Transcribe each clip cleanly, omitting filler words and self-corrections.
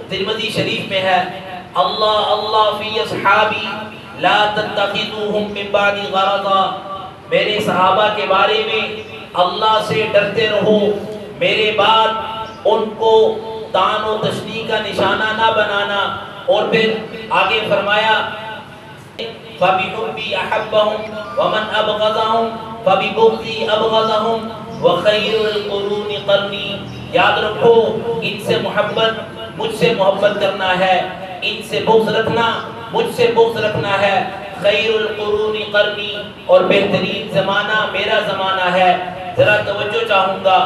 ترمذی شریف میں ہے، اللہ اللہ فی اصحابی لا تتخذوہم من بعد غرضا، میرے صحابہ کے بارے میں اللہ سے ڈرتے رہو، میرے بعد ان کو طعن و تشنیع کا نشانہ نہ بنانا۔ اور پھر آگے فرمایا فَبِحُبِّي أَحَبَّهُمْ وَمَنْ أَبْغَضَهُمْ فَبِبُغْضِي أَبْغَضَهُمْ وَخَيْرُ الْقُرُونِ قَرْنِي، یاد رکھو ان سے محبت مجھ سے محبت کرنا ہے، ان سے بغض رکھنا مجھ سے بغض رکھنا ہے، خیر القرون قرنی، اور بہترین زمانہ میرا زمانہ ہے۔ ذرا توجہ چاہوں گا،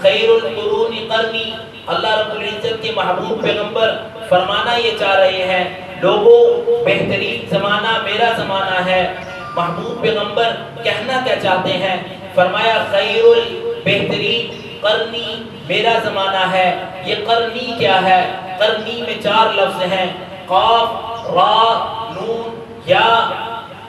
خیر القرون قرنی، اللہ رب العزت کے محبوب پیغمبر فرمانا یہ چاہ رہے ہیں لوگوں بہترین زمانہ میرا زمانہ ہے۔ محبوب پیغمبر کہنا کیا چاہتے ہیں؟ فرمایا خیر بہترین قرنی میرا زمانہ ہے۔ یہ قرنی کیا ہے؟ قرنی میں 4 لفظ ہیں، قاف را نون یا،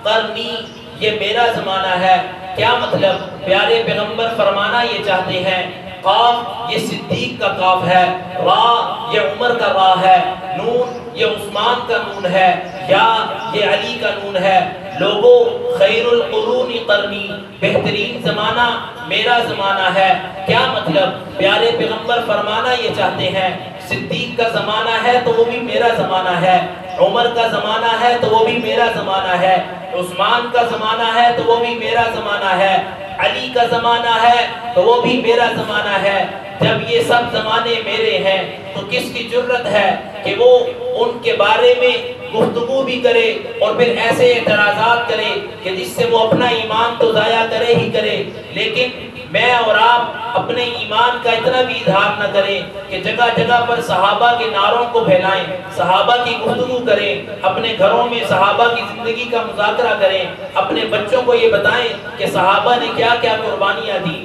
قرنی یہ میرا زمانہ ہے۔ کیا مطلب؟ پیارے پیغمبر فرمانا یہ چاہتے ہیں قاف یہ صدیق کا قاف ہے، را یہ عمر کا را ہے، نون یہ عثمان کا نون ہے، یا یہ علی کا نون ہے۔ لوگوں خیر القرون قرنی، بہترین زمانہ میرا زمانہ ہے۔ کیا مطلب؟ پیارے پیغمبر فرمانا یہ چاہتے ہیں صدیق کا زمانہ ہے تو وہ بھی میرا زمانہ ہے، عمر کا زمانہ ہے تو وہ بھی میرا زمانہ ہے، عثمان کا زمانہ ہے تو وہ بھی میرا زمانہ ہے، علی کا زمانہ ہے تو وہ بھی میرا زمانہ ہے۔ جب یہ سب زمانے میرے ہیں تو کس کی جرت ہے کہ وہ ان کے بارے میں گفتگو بھی کرے اور پھر ایسے اعتراضات کرے کہ جس سے وہ اپنا ایمان تو ضائع کرے ہی کرے، لیکن میں اور آپ اپنے ایمان کا اتنا بھی اظہار نہ کریں کہ جگہ جگہ پر صحابہ کے نعروں کو پھیلائیں، صحابہ کی گفتگو کریں، اپنے گھروں میں صحابہ کی زندگی کا مذاکرہ کریں، اپنے بچوں کو یہ بتائیں کہ صحابہ نے کیا کیا قربانیاں دی۔